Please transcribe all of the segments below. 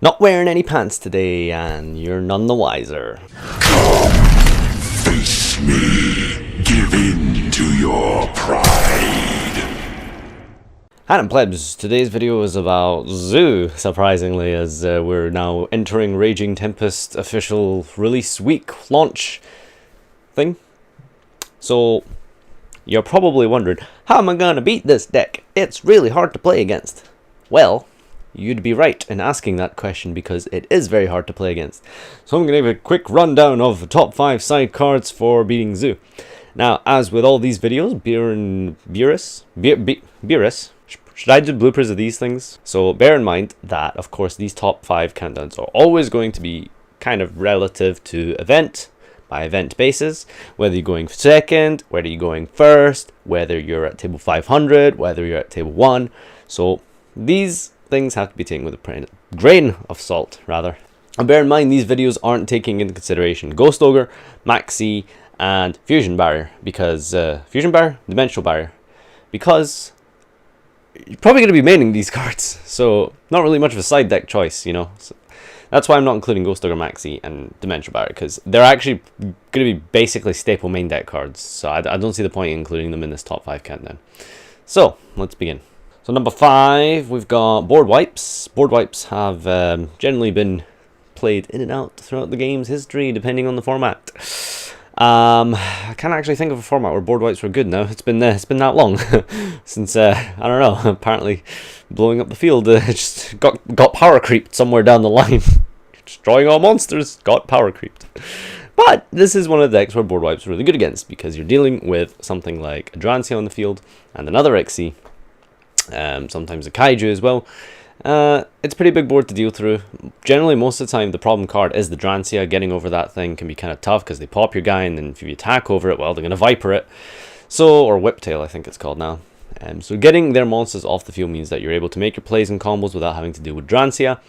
Not wearing any pants today, and you're none the wiser. Come, face me, give in to your pride. Hello plebs, today's video is about Zoo, surprisingly, as we're now entering Raging Tempest official release week launch thing. So, you're probably wondering, how am I gonna beat this deck? It's really hard to play against. Well, you'd be right in asking that question because it is very hard to play against. So I'm going to give a quick rundown of the top 5 side cards for beating Zoo. Now, as with all these videos, Beerus, should I do bloopers of these things? So bear in mind that, of course, these top 5 countdowns are always going to be kind of relative to event, by event basis, whether you're going second, whether you're going first, whether you're at table 500, whether you're at table 1. So these things have to be taken with a grain of salt, rather. And bear in mind, these videos aren't taking into consideration Ghost Ogre, Maxi, and Fusion Barrier, because Dimensional Barrier, because you're probably going to be maining these cards, so not really much of a side deck choice, you know. So that's why I'm not including Ghost Ogre, Maxi, and Dimensional Barrier, because they're actually going to be basically staple main deck cards, so I don't see the point in including them in this top 5 countdown. So let's begin. So number 5, we've got board wipes. Board wipes have generally been played in and out throughout the game's history, depending on the format. I can't actually think of a format where board wipes were good now. It's been that long since I don't know. Apparently, blowing up the field just got power creeped somewhere down the line. Destroying all monsters got power creeped. But this is one of the decks where board wipes are really good against, because you're dealing with something like a Drancia on the field and another XC. Sometimes a Kaiju as well. It's a pretty big board to deal through. Generally, most of the time, the problem card is the Drancia. Getting over that thing can be kind of tough because they pop your guy, and then if you attack over it, well, they're going to Viper it. So, or Whiptail, I think it's called now. So getting their monsters off the field means that you're able to make your plays and combos without having to deal with Drancia.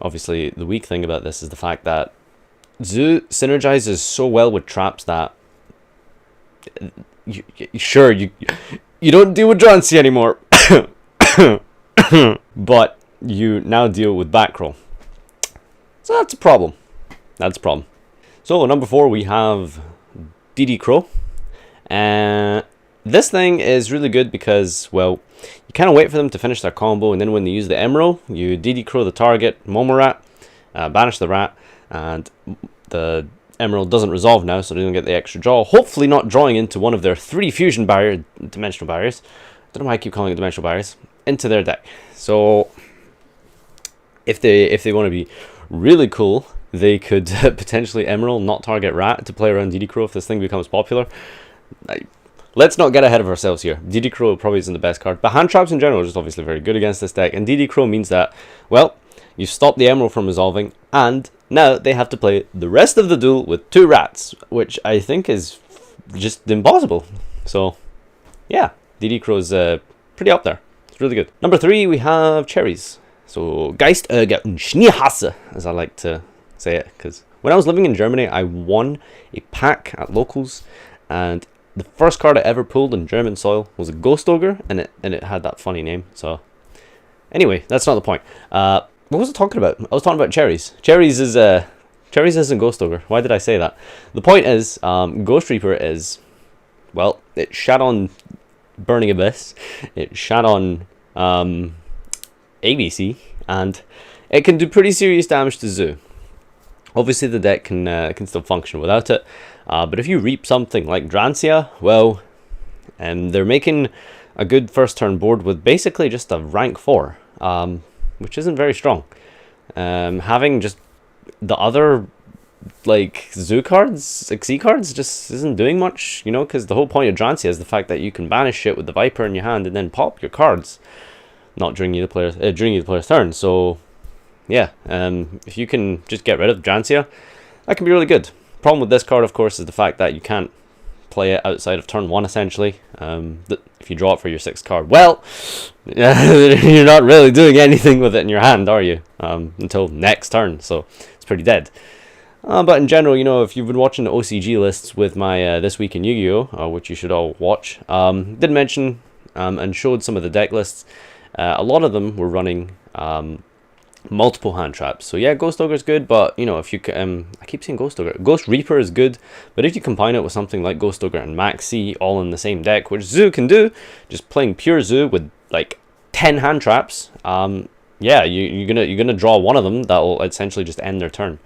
Obviously, the weak thing about this is the fact that Zoo synergizes so well with traps that you don't deal with Drancia anymore, but you now deal with back roll. So that's a problem. That's a problem. So number 4, we have DD Crow. This thing is really good because, well, you kind of wait for them to finish their combo, and then when they use the Emerald, you DD Crow the target, Momo Rat, banish the rat, and the Emerald doesn't resolve now, so they don't get the extra draw. Hopefully not drawing into one of their 3 fusion dimensional barriers. I don't know why I keep calling it dimensional barriers. Into their deck. So if they want to be really cool, they could potentially Emerald, not target rat, to play around DD Crow if this thing becomes popular. Let's not get ahead of ourselves here. DD Crow probably isn't the best card, but hand traps in general are just obviously very good against this deck. And DD Crow means that, well, you stop the Emerald from resolving, and now they have to play the rest of the duel with 2 rats, which I think is just impossible. So, yeah, DD Crow's pretty up there. It's really good. Number 3, we have cherries. So, Geist und Schneehasse, as I like to say it, because when I was living in Germany, I won a pack at locals, and the first card I ever pulled in German soil was a Ghost Ogre, and it had that funny name. So, anyway, that's not the point. What was I talking about? I was talking about cherries. Cherries isn't Ghost Ogre. Why did I say that? The point is, Ghost Reaper is, well, it shat on Burning Abyss, it shat on ABC, and it can do pretty serious damage to Zoo. Obviously, the deck can still function without it, but if you reap something like Drancia, well, they're making a good first turn board with basically just a rank 4. Which isn't very strong. Having just the other, like, Zoo cards, XC cards, just isn't doing much, you know, because the whole point of Drancia is the fact that you can banish shit with the Viper in your hand and then pop your cards, not during the player's turn. So, yeah, if you can just get rid of Drancia, that can be really good. Problem with this card, of course, is the fact that you can't play it outside of turn 1, essentially. If you draw it for your 6th card, well, you're not really doing anything with it in your hand, are you? Until next turn, so it's pretty dead. But in general, you know, if you've been watching the OCG lists with my This Week in Yu-Gi-Oh!, which you should all watch, did mention and showed some of the deck lists. A lot of them were running multiple hand traps. So yeah, Ghost Ogre is good, but you know, if you I keep saying Ghost Ogre, Ghost Reaper is good, but if you combine it with something like Ghost Ogre and Maxi all in the same deck, which Zoo can do, just playing pure Zoo with like 10 hand traps, yeah, you're gonna draw one of them that will essentially just end their turn.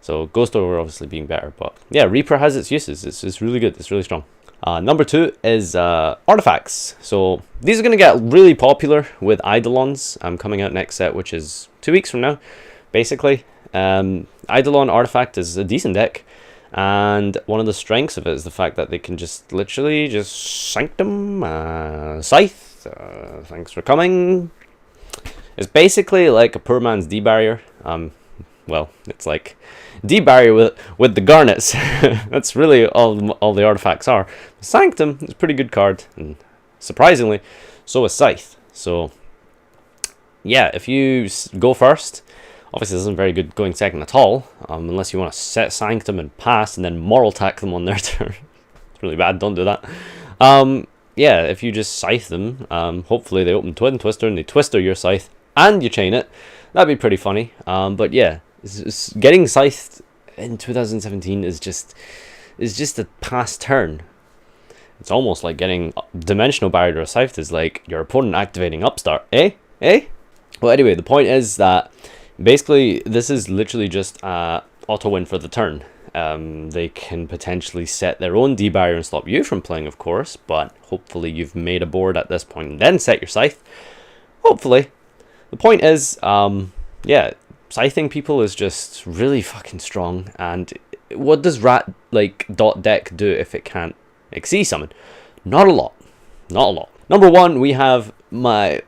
So Ghost Ogre obviously being better, but yeah, Reaper has its uses. It's really good. It's really strong. Number 2 is artifacts. So these are going to get really popular with Eidolons coming out next set, which is 2 weeks from now, basically. Eidolon Artifact is a decent deck, and one of the strengths of it is the fact that they can just literally just Sanctum, Scythe, thanks for coming. It's basically like a poor man's D-Barrier. Well, it's like D-Barrier with the garnets. That's really all the artifacts are. Sanctum is a pretty good card, and surprisingly, so is Scythe. So yeah, if you go first, obviously this isn't very good going second at all, unless you want to set Sanctum and pass and then moral attack them on their turn. It's really bad, don't do that. Yeah, if you just Scythe them, hopefully they open Twin Twister and they Twister your Scythe and you chain it. That'd be pretty funny. But yeah, getting Scythed in 2017 is just a past turn. It's almost like getting Dimensional Barrier to a Scythe is like your opponent activating Upstart. Eh? Well, anyway, the point is that basically this is literally just auto win for the turn. They can potentially set their own D-Barrier and stop you from playing, of course, but hopefully you've made a board at this point and then set your Scythe. Hopefully. The point is, yeah, Scything people is just really fucking strong, and what does Rat like dot deck do if it can't Xyz summon? Not a lot. Number 1, we have my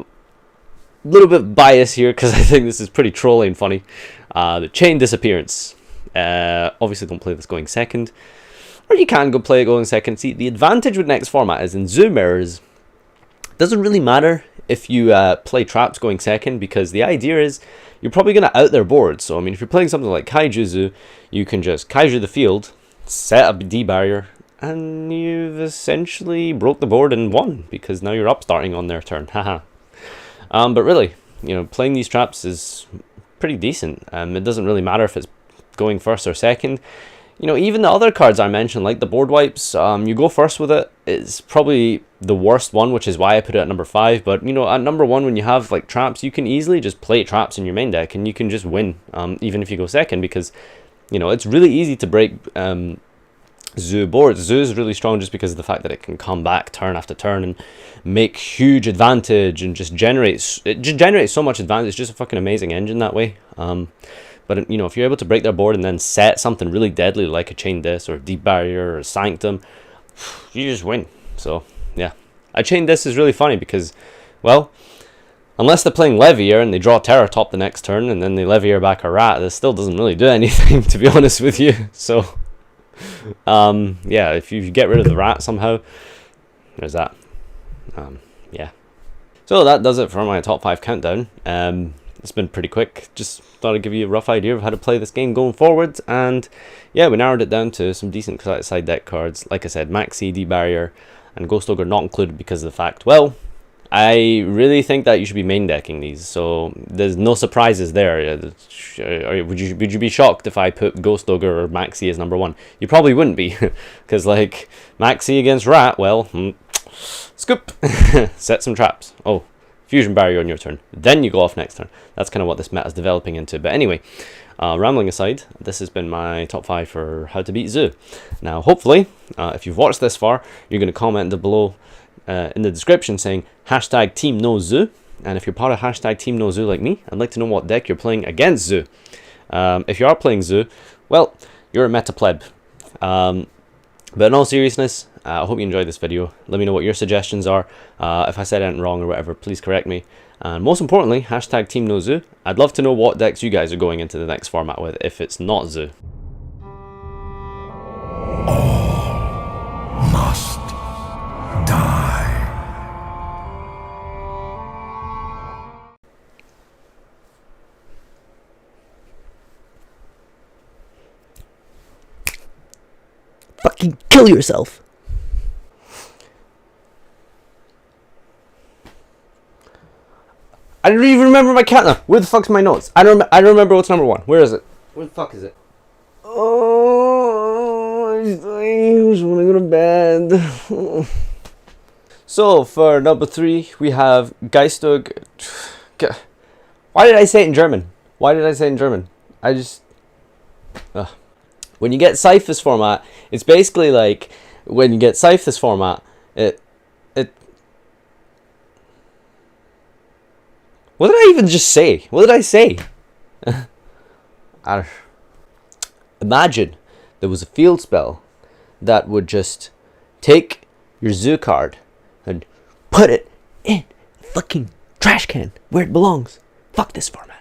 little bit bias here because I think this is pretty trolly and funny. The Chain Disappearance. Obviously don't play this going second, or you can go play it going second. See, the advantage with next format is in Zoo Mirrors, it doesn't really matter if you play traps going second, because the idea is you're probably going to out their board. So I mean, if you're playing something like Kaiju Zoo, you can just Kaiju the field, set a D-Barrier, and you've essentially broke the board and won, because now you're upstarting on their turn. Haha. But really, you know, playing these traps is pretty decent. It doesn't really matter if it's going first or second. You know, even the other cards I mentioned, like the board wipes, you go first with it. It's probably the worst one, which is why I put it at number 5. But, you know, at number 1, when you have, like, traps, you can easily just play traps in your main deck, and you can just win, even if you go second, because, you know, it's really easy to break Zoo boards. Zoo is really strong just because of the fact that it can come back turn after turn and make huge advantage, and just generates so much advantage. It's just a fucking amazing engine that way. But, you know, if you're able to break their board and then set something really deadly like a Chain Dis or Deep Barrier or Sanctum, you just win. So, yeah. A Chain Dis is really funny because, well, unless they're playing Levier and they draw Terror Top the next turn and then they Levier back a Rat, this still doesn't really do anything, to be honest with you. So, yeah, if you get rid of the Rat somehow, there's that. Yeah. So that does it for my top 5 countdown. It's been pretty quick. Just thought I'd give you a rough idea of how to play this game going forward. And yeah, we narrowed it down to some decent side deck cards. Like I said, Maxi, D-Barrier, and Ghost Ogre not included because of the fact, well, I really think that you should be main decking these. So there's no surprises there. Would you be shocked if I put Ghost Ogre or Maxi as number 1? You probably wouldn't be. Because like Maxi against Rat, well, scoop. Set some traps. Oh. Fusion Barrier on your turn, then you go off next turn. That's kind of what this meta is developing into. But anyway, rambling aside, this has been my top 5 for how to beat Zoo. Now, hopefully, if you've watched this far, you're going to comment below in the description saying hashtag Team No Zoo. And if you're part of hashtag Team No Zoo like me, I'd like to know what deck you're playing against Zoo. If you are playing Zoo, well, you're a meta pleb. But in all seriousness, I hope you enjoyed this video. Let me know what your suggestions are. If I said anything wrong or whatever, please correct me. And most importantly, hashtag Team No Zoo. I'd love to know what decks you guys are going into the next format with if it's not Zoo. All must die. Fucking kill yourself. I don't even remember my count now. Where the fuck's my notes? I don't remember what's number 1. Where is it? Where the fuck is it? Oh, I just want to go to bed. So for number 3, we have Geistug. Why did I say it in German? I just... When you get SCYTHE format, it's basically like when you get SCYTHE format, it. What did I even just say? What did I say? Imagine there was a field spell that would just take your zoo card and put it in the fucking trash can where it belongs. Fuck this format.